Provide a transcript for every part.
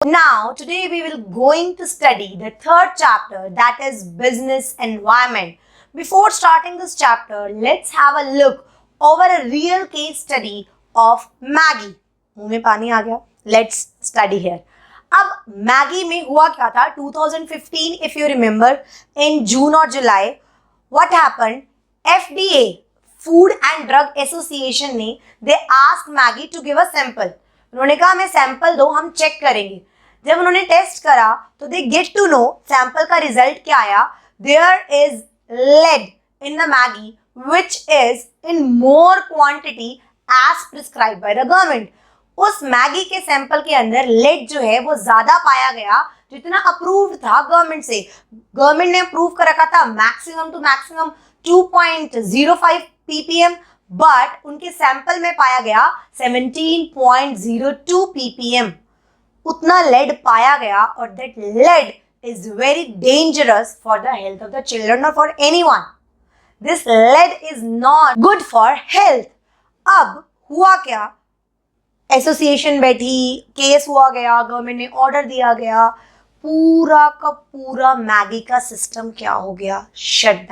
Now, today we will going to study the third chapter, that is business environment. Before starting this chapter, let's have a look over a real case study of Maggi. मुंह में पानी आ गया. Let's study here. अब Maggi में हुआ क्या था 2015 if you remember in June or July what happened, FDA Food and Drug Association ने they asked Maggi to give a sample. उन्होंने कहा हमें सैंपल दो, हम चेक करेंगे. जब उन्होंने टेस्ट करा तो they get to know sample का रिजल्ट क्या आया. There is lead in the Maggi which is in more quantity as prescribe by the government. उस मैगी के सैंपल के अंदर लेड जो है वो ज्यादा पाया गया जितना अप्रूव्ड था गवर्नमेंट से. गवर्नमेंट ने अप्रूव कर रखा था maximum to maximum 2.05 ppm, but उनके सैंपल में पाया गया 17.02 ppm. उतना लेड पाया गया और that lead is very dangerous for the health of the children और for anyone. This lead is not good for health. अब हुआ क्या, एसोसिएशन बैठी, केस हुआ गया, गवर्नमेंट ने ऑर्डर दिया गया, पूरा का पूरा मैगी का सिस्टम क्या हो गया, शट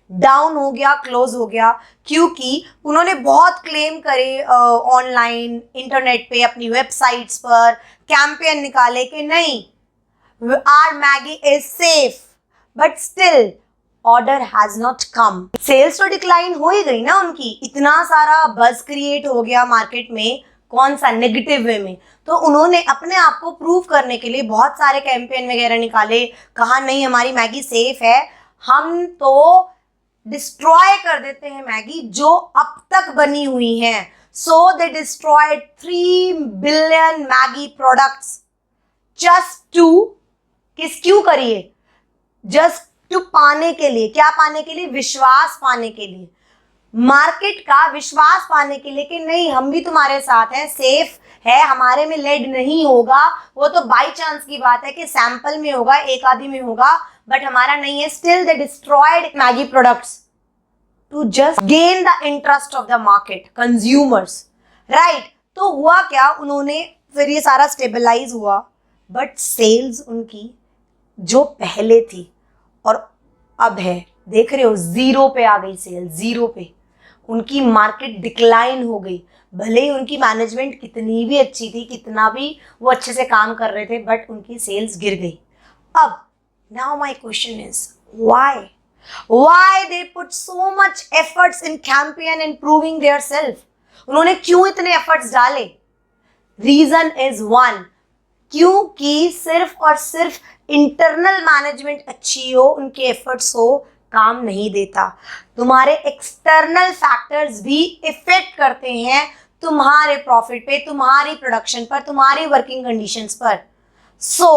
डाउन हो गया, क्लोज हो गया. क्योंकि उन्होंने बहुत क्लेम करे ऑनलाइन इंटरनेट पे अपनी वेबसाइट्स पर कैंपेन निकाले कि नहीं our Maggi is safe, but still order has not come. Sales तो डिक्लाइन हो ही गई ना उनकी. इतना सारा बज क्रिएट हो गया मार्केट में, कौन सा नेगेटिव वे में. तो उन्होंने अपने आप को प्रूव करने के लिए बहुत सारे कैंपेन वगैरह निकाले, कहा नहीं हमारी मैगी सेफ है, हम तो डिस्ट्रॉय कर देते हैं मैगी जो अब तक बनी हुई हैं. So they destroyed 3 billion Maggi products just to क्यों करिए, जस्ट टू पाने के लिए. क्या पाने के लिए? विश्वास पाने के लिए, मार्केट का विश्वास पाने के लिए कि नहीं हम भी तुम्हारे साथ हैं, सेफ है, हमारे में लेड नहीं होगा. वो तो बाई चांस की बात है कि सैंपल में होगा, एक आदि में होगा, बट हमारा नहीं है. Still they destroyed Maggi products to just gain the interest of the market consumers, right. तो हुआ क्या, उन्होंने फिर ये सारा स्टेबलाइज हुआ, बट सेल्स उनकी जो पहले थी और अब है, देख रहे हो, जीरो पे आ गई सेल, जीरो पे. उनकी मार्केट डिक्लाइन हो गई. भले ही उनकी मैनेजमेंट कितनी भी अच्छी थी, कितना भी वो अच्छे से काम कर रहे थे, बट उनकी सेल्स गिर गई. अब now my question is why they put so much efforts in campaign and proving their self. उन्होंने क्यों इतने एफर्ट्स डाले? रीजन इज वन, क्योंकि सिर्फ और सिर्फ इंटरनल मैनेजमेंट अच्छी हो, उनके एफर्ट्स हो, काम नहीं देता. तुम्हारे एक्सटर्नल फैक्टर्स भी इफेक्ट करते हैं तुम्हारे प्रॉफिट पे, तुम्हारी प्रोडक्शन पर, तुम्हारी वर्किंग कंडीशंस पर. So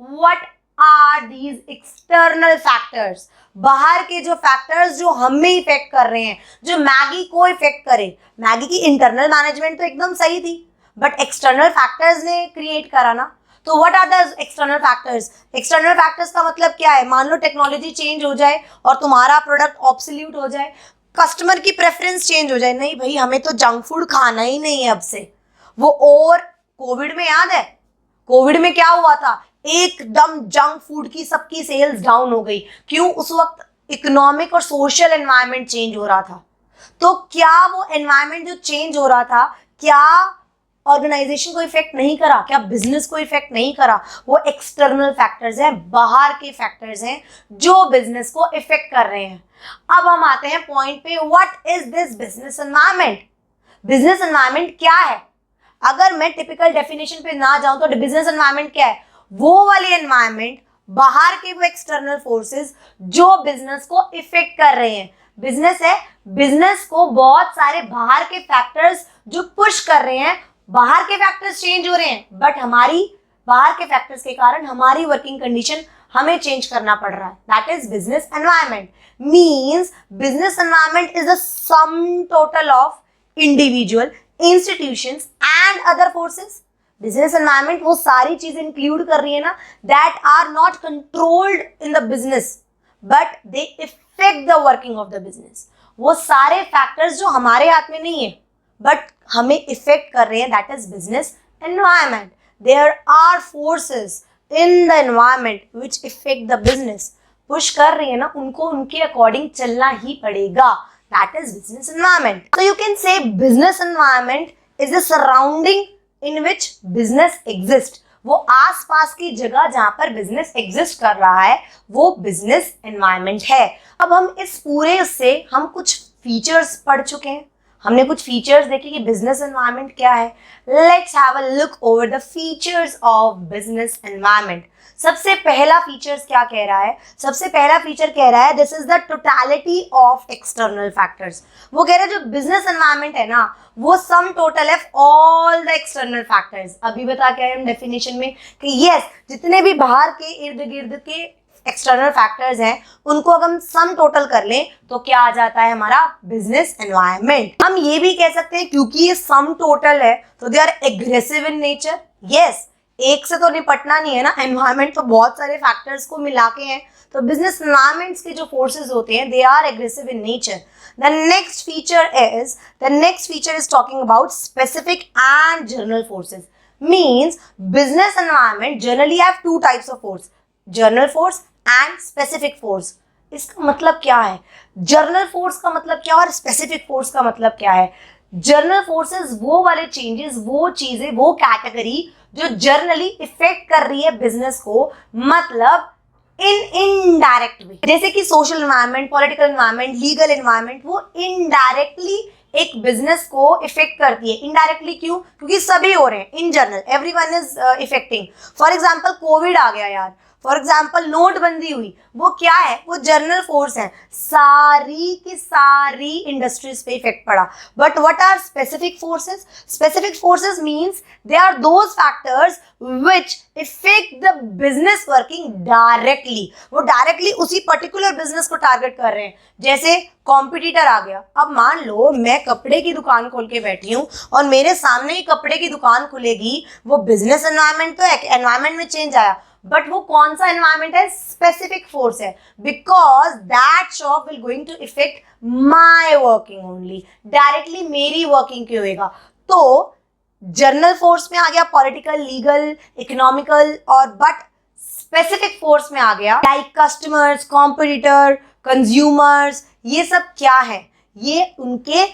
what are these external factors? बाहर के जो फैक्टर्स जो हमें इफेक्ट कर रहे हैं, जो मैगी को इफेक्ट करे. मैगी की इंटरनल मैनेजमेंट तो एकदम सही थी, बट एक्सटर्नल फैक्टर्स ने क्रिएट करा ना. तो what are the external factors? External factors का मतलब क्या है? मान लो टेक्नोलॉजी चेंज हो जाए और तुम्हारा प्रोडक्ट ऑब्सोल्यूट हो जाए, कस्टमर की प्रेफरेंस चेंज हो जाए, नहीं भाई हमें तो जंक फूड खाना ही नहीं है अब से. वो और कोविड में याद है, कोविड में क्या हुआ था, एकदम जंक फूड की सबकी सेल्स डाउन हो गई. क्यों? उस वक्त इकोनॉमिक और सोशल एनवायरनमेंट चेंज हो रहा था. तो क्या वो एनवायरनमेंट जो चेंज हो रहा था, क्या ऑर्गेनाइजेशन को इफेक्ट नहीं करा? क्या बिजनेस को इफेक्ट नहीं करा? वो एक्सटर्नल फैक्टर्स हैं, बाहर के फैक्टर्स हैं जो बिजनेस को इफेक्ट कर रहे हैं. अब हम आते हैं पॉइंट पे, what is this business environment? Business environment क्या है? अगर मैं टिपिकल डेफिनेशन पे ना जाऊं तो बिजनेस एनवायरनमेंट क्या है? वो वाली एनवायरनमेंट, बाहर के वो एक्सटर्नल फोर्सेस जो बिजनेस को इफेक्ट कर रहे हैं. बिजनेस है, बिजनेस को बहुत सारे बाहर के फैक्टर्स जो पुश कर रहे हैं, बाहर के फैक्टर्स चेंज हो रहे हैं, बट हमारी बाहर के फैक्टर्स के कारण हमारी वर्किंग कंडीशन हमें चेंज करना पड़ रहा है. That is business environment. Means business environment is the sum total of individual, institutions and other forces. Business environment वो सारी चीजें इंक्लूड कर रही है ना, that are not controlled in the business but they effect the working of the business. वो सारे factors जो हमारे हाथ में नहीं है बट हमें इफेक्ट कर रहे हैं, that is business environment. there are forces in the environment which affect the business. Push कर रही है ना, उनको उनके अकॉर्डिंग चलना ही पड़ेगा. That is business environment. So you can say business environment is the surrounding in which business exists. वो आसपास की जगह जहां पर बिजनेस एग्जिस्ट कर रहा है वो बिजनेस एनवायरनमेंट है. अब हम इस पूरे से हम कुछ फीचर्स पढ़ चुके हैं, हमने कुछ फीचर्स देखे कि बिजनेस एनवायरनमेंट क्या है. Let's have a look over the features of business environment. सबसे पहला फीचर्स क्या कह रहा है? सबसे पहला फीचर कह रहा है this is the totality of external factors. वो कह रहा है जो बिजनेस एनवायरनमेंट है ना वो सम टोटल है ऑल द एक्सटर्नल फैक्टर्स. अभी बता के हम डेफिनेशन में कि यस जितने भी बाहर के इर्द गिर्द के एक्सटर्नल फैक्टर्स हैं उनको अगर हम सम टोटल कर लें तो क्या आ जाता है हमारा बिजनेस एनवायरनमेंट. हम ये भी कह सकते हैं क्योंकि ये सम टोटल है तो they are aggressive in nature. Yes एक से तो निपटना नहीं है ना, एनवायरनमेंट तो बहुत सारे फैक्टर्स को मिला के हैं. तो बिजनेस एनवायरनमेंट्स के जो फोर्सेस होते हैं they are aggressive in nature. The next feature is talking about specific and general forces. Means business environment generally have two types of force, general force and specific force. इसका मतलब क्या है? Journal force का मतलब क्या और specific force का मतलब क्या है? जर्नल फोर्सेस वो वाले चेंजेस, वो चीजें, वो कैटेगरी जो जर्नली इफेक्ट कर रही है बिजनेस को, मतलब इन इनडायरेक्ट वे. जैसे कि social environment, political environment, legal environment, वो इनडायरेक्टली एक बिजनेस को इफेक्ट करती है. इनडायरेक्टली क्यों? क्योंकि सभी हो रहे हैं. In general everyone is affecting. For example Covid आ गया यार, फॉर एग्जाम्पल नोटबंदी हुई, वो क्या है? वो जर्नल फोर्स है, सारी की सारी इंडस्ट्रीज पे इफेक्ट पड़ा. But what are specific forces? Specific forces means they are those factors which effect the business working directly. वो डायरेक्टली उसी पर्टिकुलर बिजनेस को टारगेट कर रहे हैं. जैसे कॉम्पिटिटर आ गया. अब मान लो मैं कपड़े की दुकान खोल के बैठी हूँ और मेरे सामने ही कपड़े की दुकान खुलेगी. वो बिजनेस एनवायरनमेंट तो है, एनवायरनमेंट में चेंज आया, बट वो कौन सा एनवायरनमेंट है? स्पेसिफिक फोर्स है. Because that shop will going to effect my working only. Directly मेरी वर्किंग क्यों होगा? तो जर्नल फोर्स में आ गया पॉलिटिकल, लीगल, इकोनॉमिकल, और बट स्पेसिफिक फोर्स में आ गया लाइक कस्टमर्स, कॉम्पिटिटर, कंज्यूमर्स. ये सब क्या है? ये उनके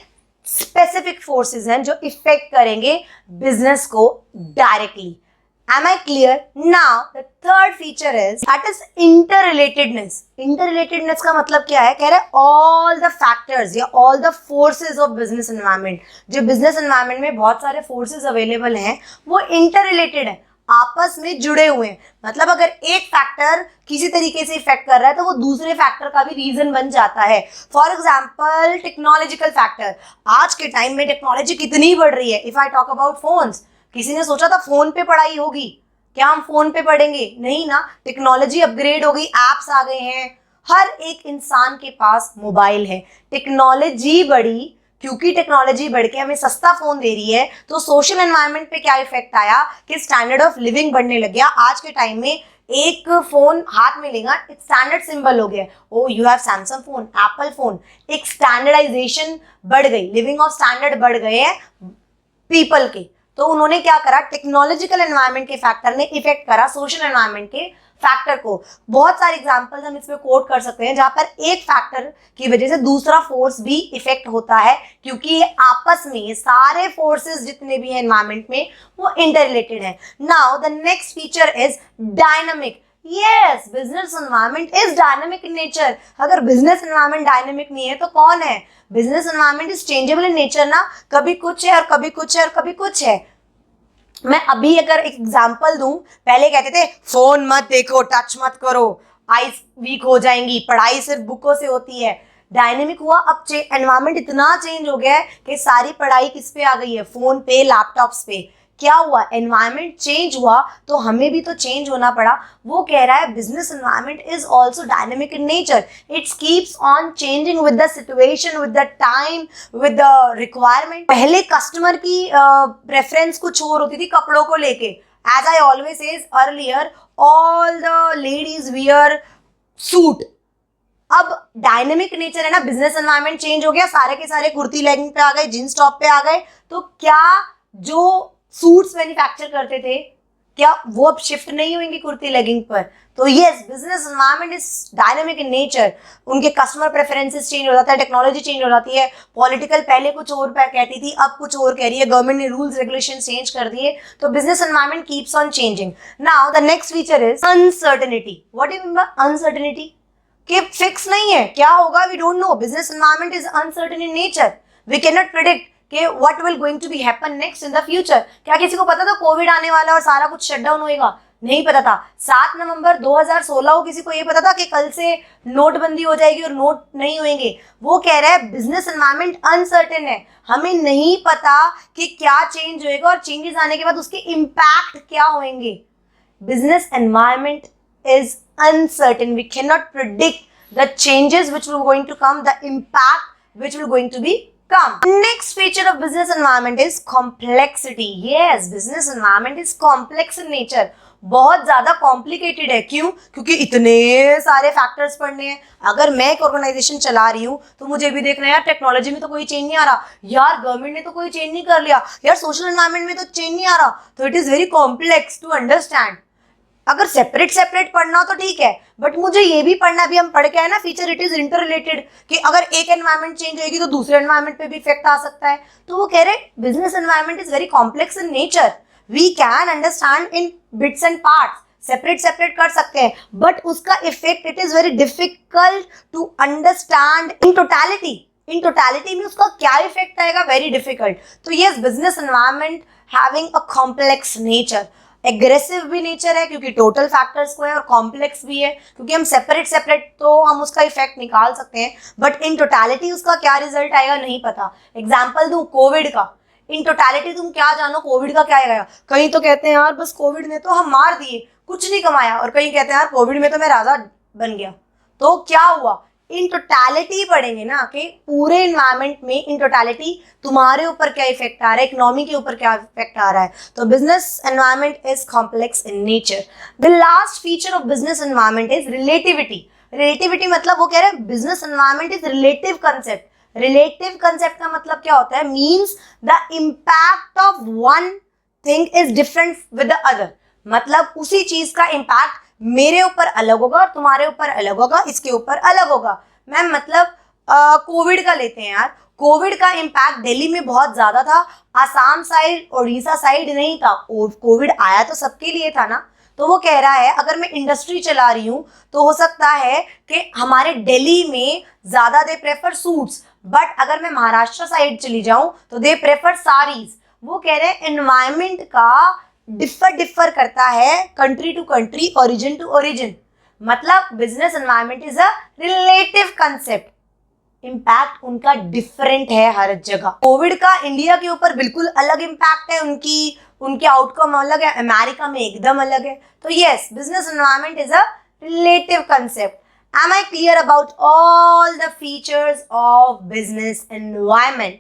स्पेसिफिक फोर्सेस हैं जो इफेक्ट करेंगे बिजनेस को directly. Am I clear? Now the third feature is that is interrelatedness. Interrelatedness का मतलब क्या है? कह रहे हैं all the factors या all the forces of business environment. जो business environment में बहुत सारे forces available हैं वो interrelated है, आपस में जुड़े हुए हैं. मतलब अगर एक फैक्टर किसी तरीके से इफेक्ट कर रहा है तो वो दूसरे फैक्टर का भी रीजन बन जाता है. For example technological factor. आज के टाइम में टेक्नोलॉजी कितनी बढ़ रही है. If I talk about phones, किसी ने सोचा था फोन पे पढ़ाई होगी? क्या हम फोन पे पढ़ेंगे? नहीं ना. टेक्नोलॉजी अपग्रेड हो गई, एप्स आ गए हैं, हर एक इंसान के पास मोबाइल है. टेक्नोलॉजी बढ़ी, क्योंकि टेक्नोलॉजी बढ़ के हमें सस्ता फोन दे रही है तो सोशल एनवायरनमेंट पे क्या इफेक्ट आया कि स्टैंडर्ड ऑफ लिविंग बढ़ने लग गया. आज के टाइम में एक फोन हाथ में लेगा, एक स्टैंडर्ड सिंबल हो गया. Oh you have Samsung phone, Apple phone. एक स्टैंडर्डाइजेशन बढ़ गई, लिविंग ऑफ स्टैंडर्ड बढ़ गए हैं पीपल के. तो उन्होंने क्या करा? टेक्नोलॉजिकल एनवायरनमेंट के फैक्टर ने इफेक्ट करा सोशल एनवायरनमेंट के फैक्टर को. बहुत सारे एग्जांपल्स हम इसमें कोट कर सकते हैं जहां पर एक फैक्टर की वजह से दूसरा फोर्स भी इफेक्ट होता है, क्योंकि ये आपस में ये सारे फोर्सेस जितने भी हैं एनवायरनमेंट में वो इंटररिलेटेड है. Now the next feature is dynamic. Yes, business environment is dynamic in nature. अगर business environment dynamic नहीं है तो कौन है? Business environment is changeable in nature ना. कभी कुछ है और कभी कुछ है और कभी कुछ है. मैं अभी अगर एक एग्जांपल दूं, पहले कहते थे फोन मत देखो, टच मत करो, आईज वीक हो जाएंगी, पढ़ाई सिर्फ बुकों से होती है. डायनेमिक हुआ, अब एनवायरनमेंट इतना चेंज हो गया है कि सारी पढ़ाई किस पे आ गई है? फोन पे, लैपटॉप्स पे. क्या हुआ? एनवायरनमेंट चेंज हुआ तो हमें भी तो चेंज होना पड़ा. वो कह रहा है business environment is also dynamic in nature. It's keeps on changing with the situation, with the time, with the requirement. पहले कस्टमर की प्रेफरेंस कुछ और होती थी कपड़ों को लेके. As I always says earlier, all the ladies wear suit. अब डायनेमिक नेचर है ना, बिजनेस एनवायरनमेंट चेंज हो गया, सारे के सारे कुर्ती लेगिंग पे आ गए, जींस टॉप पे आ गए. तो क्या जो सूट्स मैन्युफैक्चर करते थे क्या वो अब शिफ्ट नहीं होंगे कुर्ती लेगिंग पर? तो yes, business environment is dynamic in nature. उनके कस्टमर प्रेफरेंसेस चेंज हो जाता है, टेक्नोलॉजी चेंज हो जाती है, पॉलिटिकल पहले कुछ और कहती थी, अब कुछ और कह रही है, गवर्नमेंट ने रूल्स रेगुलेशन चेंज कर दिए, तो business environment keeps on changing. Now the next feature is uncertainty. What do mean by uncertainty? कि फिक्स नहीं है, क्या होगा we don't know. Business environment is uncertain in nature, we can not predict कि what will going to be happen next in the future. क्या किसी को पता था कोविड आने वाला और सारा कुछ शटडाउन होएगा? नहीं पता था। 7 नवंबर 2016 को किसी को ये पता था कि कल से नोटबंदी हो जाएगी और नोट नहीं होंगे? वो कह रहा है बिजनेस एनवायरनमेंट अनसर्टेन है, हमें नहीं पता कि क्या चेंज होएगा और चेंजेस आने के बाद उसके इम्पैक्ट क्या होंगे। Business environment is uncertain. We cannot predict the changes which will going to come, the impact which will going to be come. Next feature of business environment is complexity. Yes, business environment is complex in nature. बहुत ज्यादा complicated है। क्यों? क्योंकि इतने सारे factors पढ़ने हैं। अगर मैं एक ऑर्गेनाइजेशन चला रही हूँ तो मुझे भी देखना है यार, टेक्नोलॉजी में तो कोई चेंज नहीं आ रहा, यार गवर्नमेंट ने तो कोई चेंज नहीं कर लिया, यार सोशल एनवायरनमेंट में तो चेंज नहीं आ रहा। तो it is very complex to understand. अगर सेपरेट पढ़ना हो तो ठीक है, बट मुझे ये भी पढ़ना, भी हम पढ़ के आए ना feature, it is inter related, कि अगर एक एनवायरनमेंट चेंज होगी तो दूसरे एनवायरनमेंट पे भी इफेक्ट आ सकता है। तो वो कह रहे business environment is very complex in nature, we can understand in bits and parts, separate कर सकते हैं, बट उसका effect it is very difficult to understand in totality. In totality में उसका क्या इफेक्ट आएगा, वेरी डिफिकल्ट। तो yes, business environment having a complex nature, aggressive भी नेचर है क्योंकि टोटल फैक्टर्स को है, और कॉम्प्लेक्स भी है क्योंकि हम सेपरेट तो हम उसका इफेक्ट निकाल सकते हैं, बट इन टोटैलिटी उसका क्या रिजल्ट आएगा नहीं पता। एग्जाम्पल दूं कोविड का, इन टोटैलिटी तुम क्या जानो कोविड का क्या आएगा? कहीं तो कहते हैं यार बस कोविड ने तो हम मार दिए, कुछ नहीं कमाया, और कहीं कहते हैं यार कोविड में तो मैं राजा बन गया। तो क्या हुआ? इन टोटैलिटी पढ़ेंगे ना कि पूरे एनवायरनमेंट में इन टोटैलिटी तुम्हारे ऊपर क्या इफेक्ट आ रहा है, इकोनॉमी के ऊपर क्या इफेक्ट आ रहा है। तो business environment is complex in nature. The last feature of business environment is relativity. Relativity मतलब वो कह रहे हैं business environment is relative concept. Relative concept का मतलब क्या होता है? Means the impact of one thing is different with the other. मतलब उसी चीज का इम्पैक्ट मेरे ऊपर अलग होगा और तुम्हारे ऊपर अलग होगा, इसके ऊपर अलग होगा। मैम मतलब कोविड का लेते हैं यार, कोविड का इम्पैक्ट दिल्ली में बहुत ज्यादा था, आसाम साइड उड़ीसा साइड नहीं था। कोविड आया तो सबके लिए था ना। तो वो कह रहा है अगर मैं इंडस्ट्री चला रही हूँ तो हो सकता है कि हमारे दिल्ली में ज्यादा दे प्रेफर सूट्स, बट अगर मैं महाराष्ट्र साइड चली जाऊं तो दे प्रेफर साड़ीज। वो कह रहे हैं एनवायरमेंट का डिफर करता है country to country, origin to origin. मतलब business environment is a relative concept, impact उनका डिफरेंट है हर जगह। कोविड का इंडिया के ऊपर बिल्कुल अलग इम्पैक्ट है, उनके आउटकम अलग है, अमेरिका में एकदम अलग है। तो yes, business environment is a relative concept. Am I clear about all the features of business environment?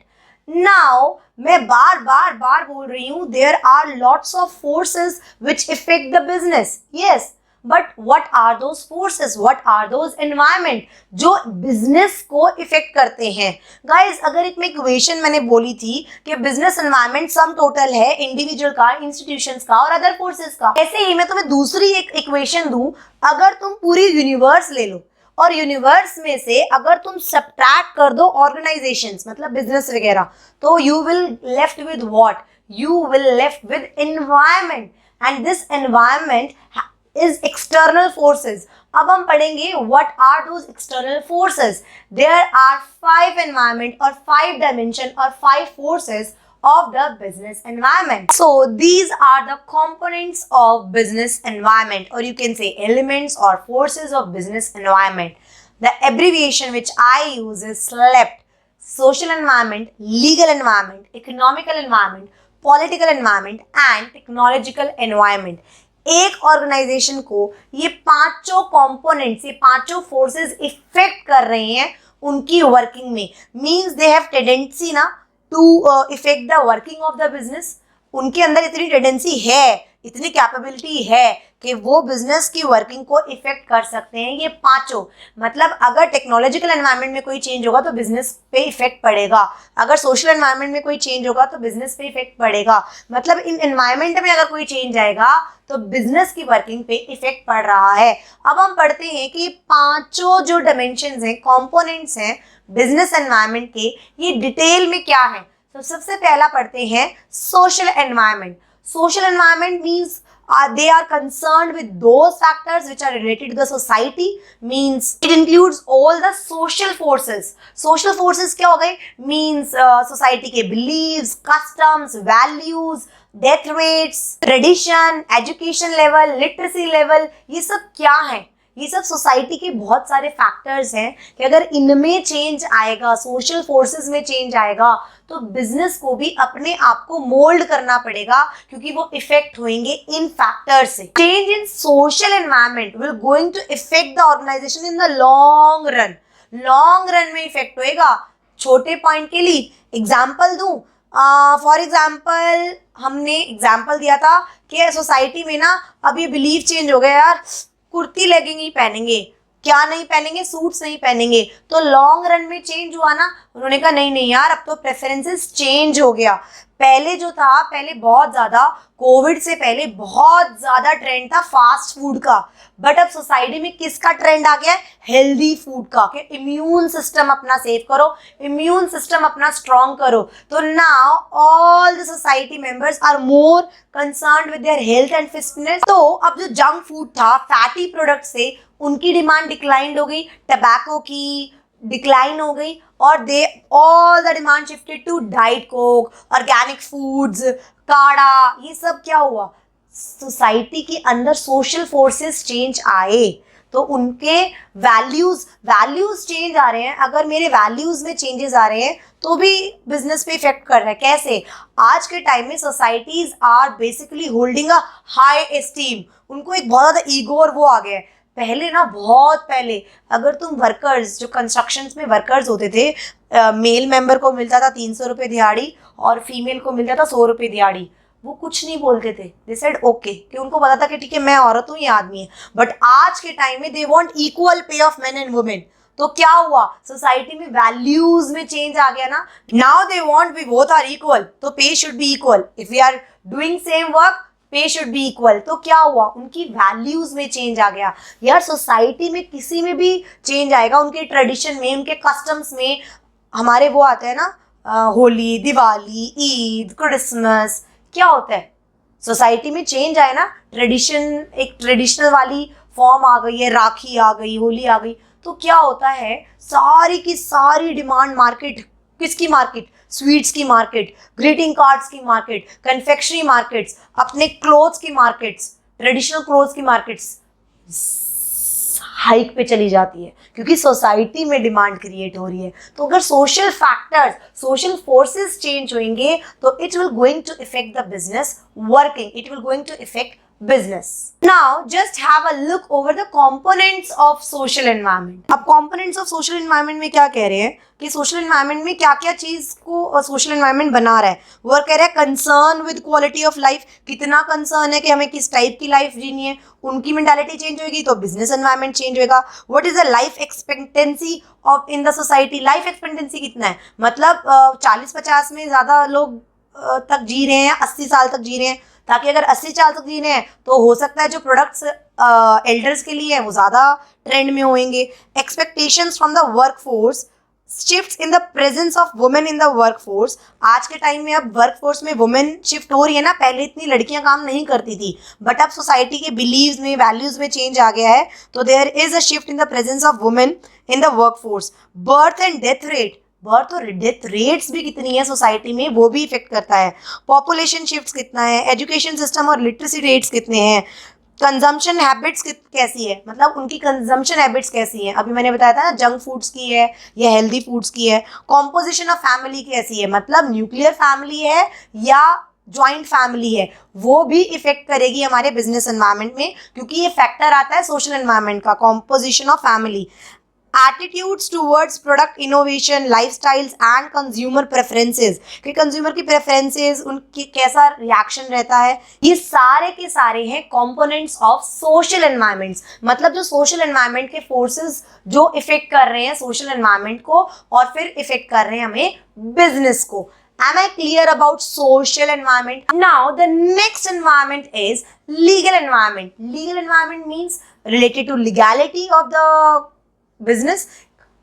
Now, मैं बार बोल रही हूँ there are lots of forces which affect the business. Yes, but what are those forces? What are those environment जो business को affect करते हैं? Guys, अगर एक इक्वेशन मैंने बोली थी कि business environment sum total है individual का, institutions का और other forces का, ऐसे ही मैं तुम्हें दूसरी एक इक्वेशन दूं। अगर तुम पूरी यूनिवर्स ले लो और यूनिवर्स में से अगर तुम सब्ट्रैक्ट कर दो ऑर्गेनाइजेशंस मतलब बिजनेस वगैरह, तो you will left with what? You will left with environment, and this environment is external forces. अब हम पढ़ेंगे what are those external forces. There are 5 environment और 5 डायमेंशन और 5 forces of the business environment. So these are the components of business environment, or you can say elements or forces of business environment. The abbreviation which I use is SLEP: social environment, legal environment, economical environment, political environment and technological environment. एक organisation को ये पांचों components, ये पांचों forces effect कर रहे हैं उनकी वर्किंग में। मींस दे हैव टेंडेंसी ना to effect the working of the business. उनके अंदर इतनी टेंडेंसी है, इतनी कैपेबिलिटी है कि वो बिजनेस की वर्किंग को इफेक्ट कर सकते हैं। ये पांचों, मतलब अगर टेक्नोलॉजिकल एनवायरनमेंट में कोई चेंज होगा तो बिजनेस पे इफेक्ट पड़ेगा, अगर सोशल एनवायरनमेंट में कोई चेंज होगा तो बिजनेस पे इफेक्ट पड़ेगा, मतलब इन एनवायरनमेंट में अगर कोई चेंज आएगा तो बिजनेस की वर्किंग पे इफेक्ट पड़ रहा है। अब हम पढ़ते हैं कि पांचों जो डायमेंशंस हैं, कंपोनेंट्स हैं बिजनेस एनवायरनमेंट के, ये डिटेल में क्या है। तो सबसे पहला पढ़ते हैं social environment. Social environment means they are concerned with those factors which are related to the society, means it includes all the social forces. Social forces क्या हो गए, means society के beliefs, customs, values, death rates, tradition, education level, literacy level, ये सब क्या है, ये सब सोसाइटी के बहुत सारे फैक्टर्स हैं कि अगर इनमें चेंज आएगा, सोशल फोर्सेस में चेंज आएगा, तो बिजनेस को भी अपने आप को मोल्ड करना पड़ेगा, क्योंकि वो इफेक्ट होंगे इन फैक्टर्स से। Change in social environment will going to effect the organization in the long run. Long run में इफेक्ट होएगा। छोटे पॉइंट के लिए एग्जाम्पल दूं, फॉर एग्जाम्पल हमने एग्जाम्पल दिया था कि सोसाइटी में ना अब ये बिलीव चेंज हो गया यार, कुर्ती लेगिंग ही पहनेंगे, क्या नहीं पहनेंगे, सूट्स नहीं पहनेंगे। तो लॉन्ग रन में चेंज हुआ ना, उन्होंने कहा नहीं नहीं यार, अब तो प्रेफरेंसेस चेंज हो गया। पहले जो था, पहले बहुत ज्यादा, कोविड से पहले बहुत ज्यादा ट्रेंड था फास्ट फूड का, बट अब सोसाइटी में किसका ट्रेंड आ गया है, हेल्दी फूड का, कि इम्यून सिस्टम अपना सेव करो, इम्यून सिस्टम अपना स्ट्रॉन्ग करो। तो now all the society members are more concerned with their health and fitness. तो अब जो जंक फूड था, फैटी प्रोडक्ट से उनकी डिमांड डिक्लाइन हो गई, टबैको की डिक्लाइन हो गई, और they all the demand shifted to diet Coke, organic foods, काढ़ा, ये सब क्या हुआ, सोसाइटी के अंदर सोशल फोर्सेस चेंज आए, तो उनके वैल्यूज चेंज आ रहे हैं। अगर मेरे वैल्यूज में चेंजेस आ रहे हैं तो भी बिजनेस पे इफेक्ट कर रहा है। कैसे, आज के टाइम में societies are basically holding a high esteem, उनको एक बहुत ज्यादा ईगो और वो आ गया है। पहले ना, बहुत पहले, अगर तुम वर्कर्स, जो कंस्ट्रक्शन में वर्कर्स होते थे, मेल मेंबर को मिलता था 300 रुपये दिहाड़ी और फीमेल को मिलता था 100 रुपये दिहाड़ी, वो कुछ नहीं बोलते थे, दे सेड ओके, कि उनको पता था कि ठीक है मैं औरत हूँ, ये आदमी है। बट आज के टाइम में they want equal pay of main and women. तो क्या हुआ, सोसाइटी में वैल्यूज में चेंज आ गया ना, now they want we both are equal, तो pay should be equal, if we are doing same work pay should be equal. तो क्या हुआ, उनकी वैल्यूज में चेंज आ गया। यार सोसाइटी में किसी में भी चेंज आएगा, उनके ट्रेडिशन में, उनके कस्टम्स में। हमारे वो आते हैं ना, होली, दिवाली, ईद, क्रिसमस, क्या होता है, सोसाइटी में चेंज आए ना, ट्रेडिशन, एक ट्रेडिशनल वाली फॉर्म आ गई है, राखी आ गई, होली आ गई, तो क्या होता है, सारी की सारी डिमांड मार्केट, किसकी मार्केट, स्वीट्स की मार्केट, ग्रीटिंग कार्ड्स की मार्केट, कन्फेक्शनरी मार्केट्स, अपने क्लोथ्स की मार्केट्स, ट्रेडिशनल क्लोथ्स की मार्केट्स हाइक पे चली जाती है, क्योंकि सोसाइटी में डिमांड क्रिएट हो रही है। तो अगर social factors, social forces change होंगे तो it will going to effect the business working, it will going to effect business. Now just have a look over the components of social environment. अब components of social environment में क्या कह रहे हैं कि social environment में क्या क्या चीज को social environment बना रहा है। वो कह रहा है concern with quality of life, कितना concern है कि हमें किस टाइप की लाइफ जीनी है, उनकी मेंटालिटी चेंज होगी तो बिजनेस एनवायरनमेंट चेंज होगा। What is the life expectancy of in the society, life expectancy कितना है, मतलब 40-50 में ज्यादा लोग तक जी रहे हैं, 80 साल तक जी रहे हैं, ताकि अगर 80 साल तक जी रहे हैं तो हो सकता है जो प्रोडक्ट्स एल्डर्स के लिए हैं वो ज़्यादा ट्रेंड में होंगे। Expectations from the workforce, shifts in the presence of women in the workforce. आज के टाइम में अब वर्कफोर्स में वुमेन शिफ्ट हो रही है ना, पहले इतनी लड़कियां काम नहीं करती थी, बट अब सोसाइटी के बिलीव्स में, वैल्यूज में चेंज आ गया है, तो there is a shift in the presence of women in the workforce. Birth and death rate, birth और डेथ रेट्स भी कितनी है सोसाइटी में, वो भी इफेक्ट करता है। पॉपुलेशन शिफ्ट्स कितना है, एजुकेशन सिस्टम और लिटरेसी रेट्स कितने हैं, कंजम्पशन हैबिट्स कैसी है, मतलब उनकी कंजम्पशन हैबिट्स कैसी हैं, अभी मैंने बताया था ना, जंक फूड्स की है या हेल्दी फूड्स की है। कॉम्पोजिशन ऑफ फैमिली कैसी है, मतलब न्यूक्लियर फैमिली है या ज्वाइंट फैमिली है, वो भी इफेक्ट करेगी हमारे बिजनेस एनवायरनमेंट में, क्योंकि ये फैक्टर आता है सोशल एनवायरनमेंट का, composition of family. Attitudes towards product innovation, lifestyles and consumer preferences, कि कंज्यूमर की प्रेफरेंसेस, उनकी कैसा रिएक्शन रहता है, ये सारे के सारे हैं कंपोनेंट्स ऑफ सोशल एनवायरनमेंट्स। मतलब जो सोशल एनवायरनमेंट के फोर्सेस जो इफेक्ट कर रहे हैं सोशल एनवायरनमेंट को और फिर इफेक्ट कर रहे हैं हमें बिजनेस को। Am I clear about social environment? Now the next environment is legal environment. Legal environment means related to legality of the business.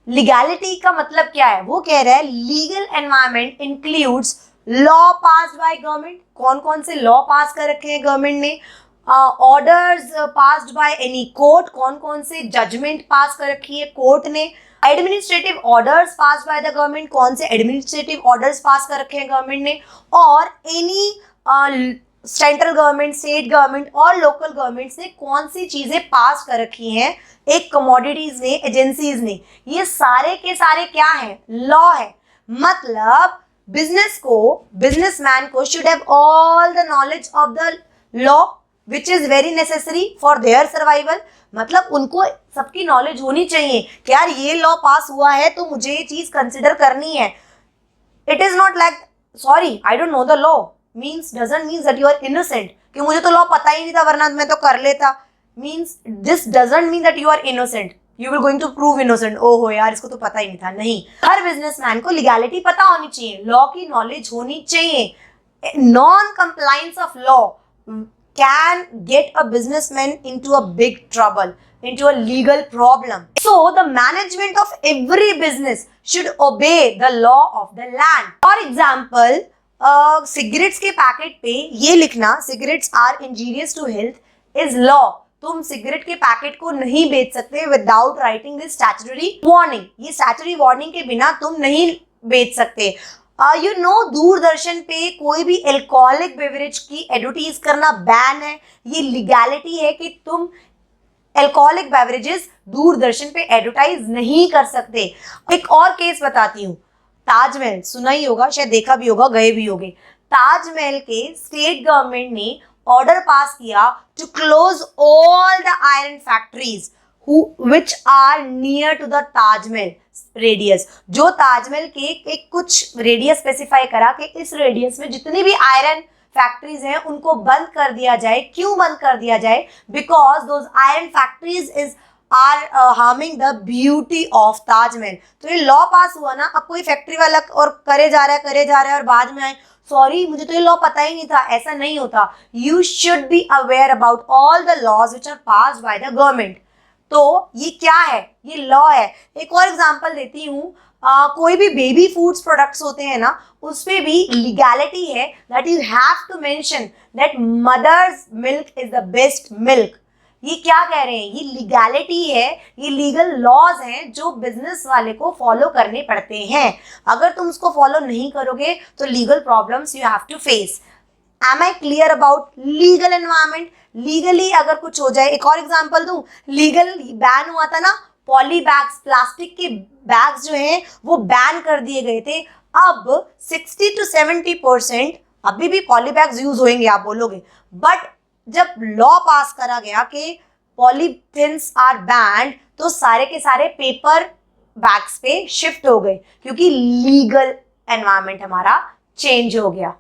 Legality का मतलब क्या है? वो कह रहा है legal environment includes law passed by government. कौन कौन से law pass कर रखे हैं गवर्नमेंट ने? Orders passed by any court. कौन कौन से judgment pass कर रखी है कोर्ट ने? Administrative orders pass bye the government, कौन से एडमिनिस्ट्रेटिव ऑर्डर्स पास कर रखे हैं गवर्नमेंट ने, और any central government, state government और लोकल गवर्नमेंट्स ने कौन सी चीजें पास कर रखी हैं एक कमोडिटीज ने, एजेंसीज ने। ये सारे के सारे क्या है? लॉ है। मतलब बिजनेसमैन को should have all the knowledge of the law which is very necessary for their survival. मतलब उनको सबकी नॉलेज होनी चाहिए कि यार ये लॉ पास हुआ है तो मुझे ये चीज कंसिडर करनी है। It is not like sorry I don't know the law means doesn't means that you are innocent, कि मुझे तो लॉ पता ही नहीं था वरना मैं तो कर लेता। Means this doesn't mean that you are innocent, you will going to prove innocent. ओहो यार इसको तो पता ही नहीं था। नहीं, हर बिजनेसमैन को लीगैलिटी पता होनी चाहिए, लॉ की नॉलेज होनी चाहिए। Non compliance of law can get a businessman into a big trouble, into a legal problem. So the management of every business should obey the law of the land. For example, cigarettes के packet पे ये लिखना cigarettes are injurious to health is law. तुम cigarette के packet को नहीं बेच सकते without writing this statutory warning. ये स्टैट्यूटरी वार्निंग के बिना तुम नहीं बेच सकते। दूरदर्शन पे कोई भी एल्कोहलिक बेवरेज की एडवर्टीज करना बैन है। ये लीगैलिटी है कि तुम एल्कोहलिक बेवरेजेस दूरदर्शन पे एडवर्टाइज नहीं कर सकते। एक और केस बताती हूँ, ताजमहल सुना ही होगा, शायद देखा भी होगा, गए भी होंगे। ताजमहल के स्टेट गवर्नमेंट ने ऑर्डर पास किया to close all the iron factories which are near to the Taj Mahal radius. जो ताजमहल के एक कुछ रेडियस स्पेसिफाई करा कि इस रेडियस में जितनी भी आयरन फैक्ट्रीज हैं उनको बंद कर दिया जाए। क्यों बंद कर दिया जाए? Because those iron factories is are harming the beauty of Taj Mahal. तो ये लॉ पास हुआ ना, अब कोई फैक्ट्री वाला और करे जा रहा है और बाद में आए सॉरी मुझे तो ये लॉ पता ही नहीं था, ऐसा नहीं होता। You should be aware about all the laws which are passed by the government. तो ये क्या है? ये लॉ है। एक और एग्जांपल देती हूँ, कोई भी बेबी फूड्स प्रोडक्ट्स होते हैं ना, उसमें भी लीगैलिटी है that you have to mention that mother's milk is the best milk. ये क्या कह रहे हैं? ये लीगैलिटी है, ये लीगल लॉज हैं जो बिजनेस वाले को फॉलो करने पड़ते हैं। अगर तुम उसको फॉलो नहीं करोगे तो legal problems you have to face. Am I clear about legal environment? Legally अगर कुछ हो जाए, एक और एग्जांपल दूं, लीगल बैन हुआ था ना, पॉली बैग्स, प्लास्टिक के बैग्स जो हैं वो बैन कर दिए गए थे। अब 60 to 70% अभी भी पॉली बैग्स यूज होंगे आप बोलोगे, बट जब लॉ पास करा गया कि पॉलीथिन्स आर बैंड तो सारे के सारे पेपर बैग्स पे शिफ्ट हो गए क्योंकि लीगल एनवायरनमेंट हमारा चेंज हो गया।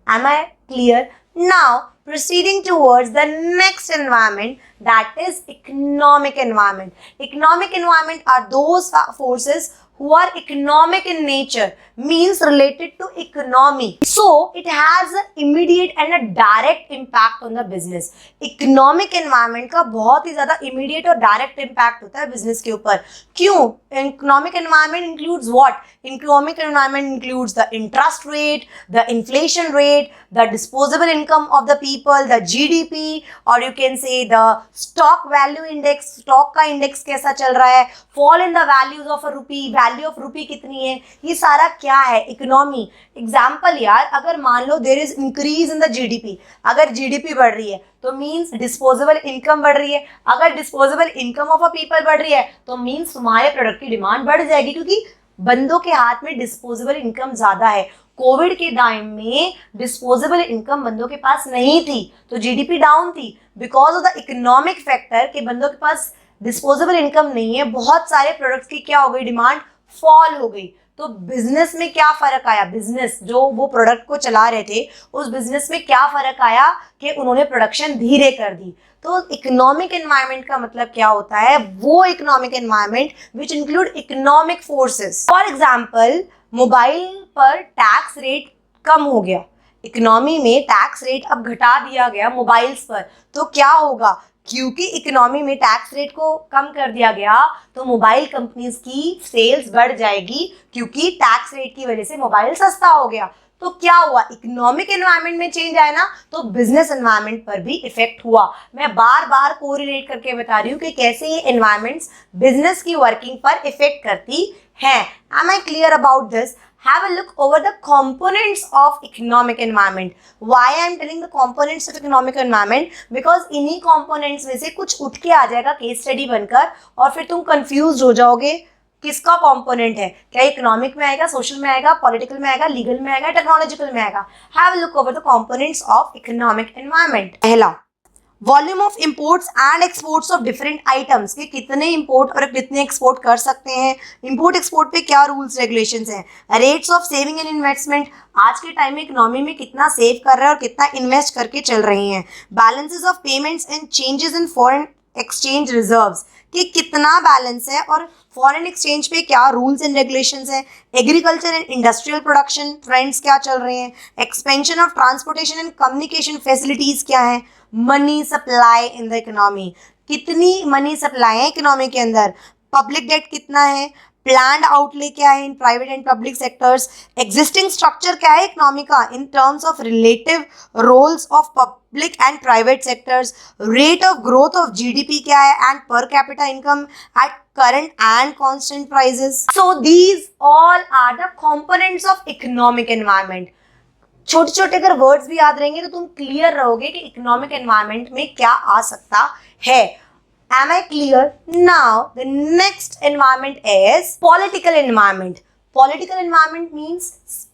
Am I clear? Now proceeding towards the next environment, that is economic environment. Economic environment are those forces who are economic in nature, means related to economy. So it has an immediate and a direct impact on the business. Economic environment का बहुत ही ज़्यादा immediate और direct impact होता है business के ऊपर। क्यों? Economic environment includes what? Economic environment includes the interest rate, the inflation rate, the disposable income of the people, the GDP, or you can say the stock value index, stock का index कैसा चल रहा है, fall in the values of a rupee, value of rupee कितनी है, ये सारा क्या है? इकोनॉमी। एग्जाम्पल यार, अगर मान लो there is increase in the GDP, अगर जीडीपी बढ़ रही है तो मीन्स डिस्पोजेबल इनकम बढ़ रही है, अगर disposable income of a people बढ़ रही है तो मीन्स तुम्हारे प्रोडक्ट की डिमांड बढ़ जाएगी क्योंकि बंदों के हाथ में डिस्पोजेबल इनकम ज्यादा है। कोविड के टाइम में डिस्पोजेबल इनकम बंदों के पास नहीं थी तो जीडीपी डाउन थी because of the economic factor के बंदों के पास डिस्पोजेबल इनकम नहीं है, बहुत सारे प्रोडक्ट्स की क्या हो गई, डिमांड फॉल हो गई। तो बिजनेस में क्या फर्क आया, बिजनेस जो वो प्रोडक्ट को चला रहे थे उस बिजनेस में क्या फर्क आया कि उन्होंने प्रोडक्शन धीरे कर दी। तो इकोनॉमिक एनवायरनमेंट का मतलब क्या होता है, वो economic environment which include economic forces. For example mobile पर टैक्स रेट कम हो गया, इकोनॉमी में टैक्स रेट अब घटा दिया गया मोबाइल्स पर, तो क्या होगा, क्योंकि इकोनॉमी में टैक्स रेट को कम कर दिया गया तो मोबाइल कंपनीज की सेल्स बढ़ जाएगी, क्योंकि टैक्स रेट की वजह से मोबाइल सस्ता हो गया। तो क्या हुआ, इकोनॉमिक एनवायरनमेंट में चेंज आया ना, तो बिजनेस एनवायरनमेंट पर भी इफेक्ट हुआ। मैं बार बार कोरिलेट करके बता रही हूँ कि कैसे ये एनवायरनमेंट्स बिजनेस की वर्किंग पर इफेक्ट करती हैं। Am I clear about this? Have a look over the components of economic environment. Why I am telling the components of economic environment? Because इन्हीं components में से कुछ उठ के आ जाएगा केस स्टडी बनकर और फिर तुम कंफ्यूज हो जाओगे किसका कंपोनेंट है, क्या इकोनॉमिक में आएगा, सोशल में आएगा, पॉलिटिकल में आएगा, लीगल में आएगा, टेक्नोलॉजिकल में आएगा। Have a look over the components of economic environment. पहला, volume of imports and exports of different items, कि कितने इंपोर्ट और कितने एक्सपोर्ट कर सकते हैं, इंपोर्ट एक्सपोर्ट पे क्या रूल्स रेगुलेशंस हैं, rates of saving and investment, आज के टाइम में इकोनॉमी में कितना सेव कर रहे हैं और कितना इन्वेस्ट करके चल रही हैं, balances of payments and changes in foreign exchange reserves, कि कितना बैलेंस है और फॉरेन एक्सचेंज पे क्या रूल्स एंड रेगुलेशंस हैं, agriculture and industrial production trends क्या चल रहे हैं, expansion of transportation and communication facilities क्या है, money supply in the economy, कितनी मनी सप्लाई है इकोनॉमी के अंदर, पब्लिक डेट कितना है, प्लान्ड आउटले क्या है in private and public sectors, existing structure क्या है इकोनॉमी का in terms of relative roles of public and private sectors, rate of growth of GDP क्या है and per capita income at current and constant prices. So these all are the components of economic environment. छोटे छोटे अगर words भी याद रहेंगे तो तुम क्लियर रहोगे कि इकोनॉमिक एनवायरनमेंट में क्या आ सकता है। Am I clear? Now the next environment is political environment. Political environment means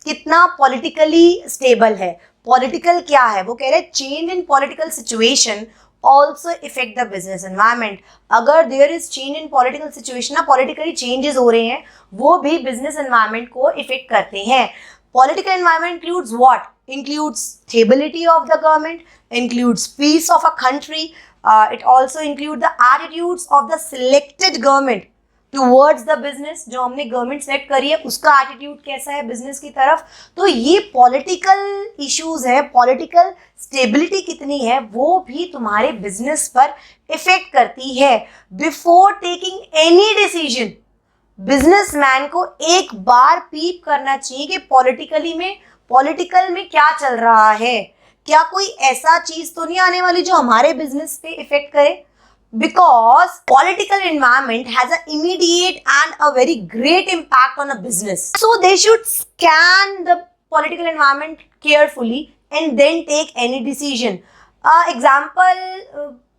कितना politically stable है। Political क्या है, वो कह रहे हैं change in political situation also affect the business environment. अगर there is change in political situation ना, politically changes हो रहे हैं, वो भी business environment को affect करते हैं। Political environment includes what? Includes stability of the government, includes peace of a country, it also includes the attitudes of the selected government towards the business, जो हमने गवर्नमेंट सेलेक्ट करी है उसका attitude कैसा है बिजनेस की तरफ। तो ये पॉलिटिकल इश्यूज है, पॉलिटिकल स्टेबिलिटी कितनी है वो भी तुम्हारे बिजनेस पर इफेक्ट करती है। Before taking any decision businessman को एक बार पीप करना चाहिए कि पॉलिटिकल में क्या चल रहा है, क्या कोई ऐसा चीज तो नहीं आने वाली जो हमारे बिजनेस पे इफेक्ट करे। Because political environment has an immediate and a very great impact on a business. So they should scan the political environment carefully and then take any decision. Example,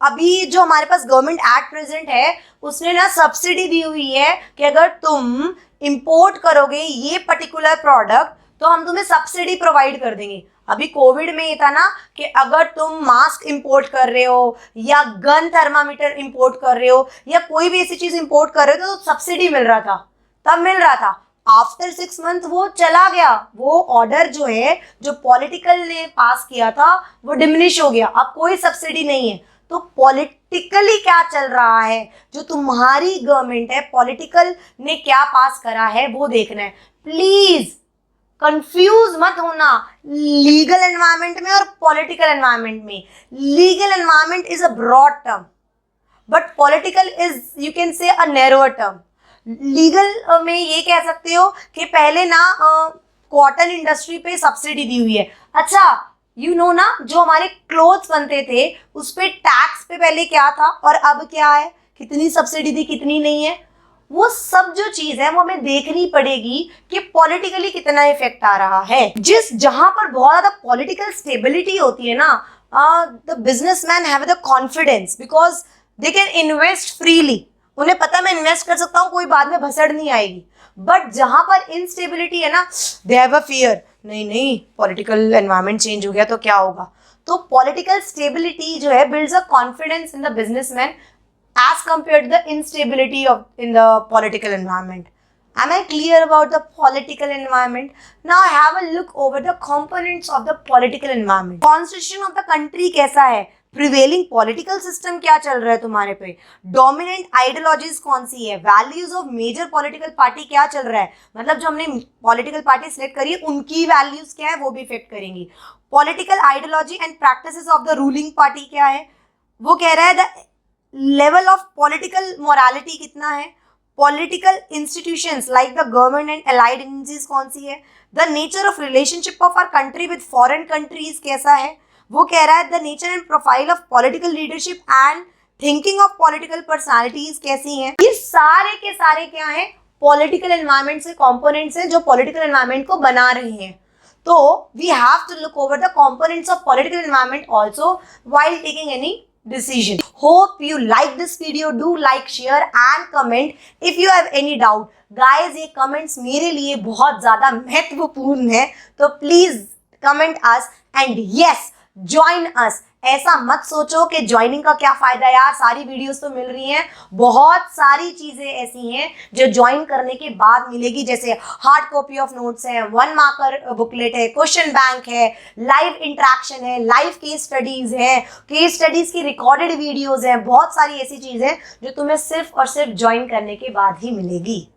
अभी जो हमारे पास गवर्नमेंट एक्ट प्रेजेंट है उसने ना subsidy दी हुई है कि अगर तुम इंपोर्ट करोगे ये पर्टिकुलर प्रोडक्ट तो हम तुम्हें सब्सिडी प्रोवाइड कर देंगे। अभी कोविड में ये था ना कि अगर तुम मास्क इंपोर्ट कर रहे हो या गन थर्मामीटर इंपोर्ट कर रहे हो या कोई भी ऐसी चीज इंपोर्ट कर रहे हो तो सब्सिडी मिल रहा था, तब मिल रहा था। आफ्टर 6 मंथ वो चला गया, वो ऑर्डर जो है जो पॉलिटिकल ने पास किया था वो डिमिनिश हो गया, अब कोई सब्सिडी नहीं है। तो पॉलिटिकली क्या चल रहा है, जो तुम्हारी गवर्नमेंट है पॉलिटिकल ने क्या पास करा है वो देखना है। प्लीज कंफ्यूज मत होना लीगल एनवायरनमेंट में और पॉलिटिकल एनवायरनमेंट में। Legal environment is a broad term but political is you can say a narrower term. Legal में ये कह सकते हो कि पहले ना कॉटन इंडस्ट्री पे सब्सिडी दी हुई है। अच्छा यू नो ना जो हमारे क्लोथ्स बनते थे उस पे टैक्स पे पहले क्या था और अब क्या है, कितनी सब्सिडी थी कितनी नहीं है, वो सब जो चीज है वो हमें देखनी पड़ेगी कि पॉलिटिकली कितना इफेक्ट आ रहा है। जहां पर बहुत ज्यादा पॉलिटिकल स्टेबिलिटी होती है ना, the businessman have the confidence because they can invest freely. उन्हें पता मैं इन्वेस्ट कर सकता हूँ, कोई बाद में भसड़ नहीं आएगी। बट जहां पर इनस्टेबिलिटी है ना, दे हैव अ फियर, नहीं पॉलिटिकल एनवायरनमेंट चेंज हो गया तो क्या होगा। तो पॉलिटिकल स्टेबिलिटी जो है builds a confidence in the businessman as compared to the instability in the political environment. Am I clear about the political environment? Now have a look over the components of the political environment. Constitution of the country कैसा है? Prevailing political system क्या चल रहा है तुम्हारे पे? Dominant ideologies कौन सी है? Values of major political party क्या चल रहा है? मतलब जो हमने पॉलिटिकल पार्टी सिलेक्ट करी है उनकी वैल्यूज क्या है वो भी इफेक्ट करेंगी. Political ideology and practices of the ruling party क्या है? वो कह रहा है the level of political morality कितना है. Political institutions like the government and allied agencies कौन सी है. The nature of relationship of our country with foreign countries कैसा है. वो कह रहा है the nature and profile of political leadership and thinking of political personalities कैसी हैं. ये सारे के सारे क्या हैं? पॉलिटिकल एनवायरनमेंट से कंपोनेंट्स हैं जो पॉलिटिकल एनवायरनमेंट को बना रहे हैं. तो we have to look over the components of political environment also while taking any decision. Hope you like this video. Do like, share and comment if you have any doubt. Guys, ये comments मेरे लिए बहुत ज़्यादा महत्वपूर्ण है, तो please comment us and yes, join us. ऐसा मत सोचो कि ज्वाइनिंग का क्या फायदा यार, सारी वीडियोस तो मिल रही हैं. बहुत सारी चीजें ऐसी हैं जो ज्वाइन करने के बाद मिलेगी, जैसे हार्ड कॉपी ऑफ नोट्स है, 1 मार्कर बुकलेट है, क्वेश्चन बैंक है, लाइव इंटरेक्शन है, लाइव केस स्टडीज है, केस स्टडीज की रिकॉर्डेड वीडियोज हैं. बहुत सारी ऐसी चीजें जो तुम्हें सिर्फ और सिर्फ ज्वाइन करने के बाद ही मिलेगी.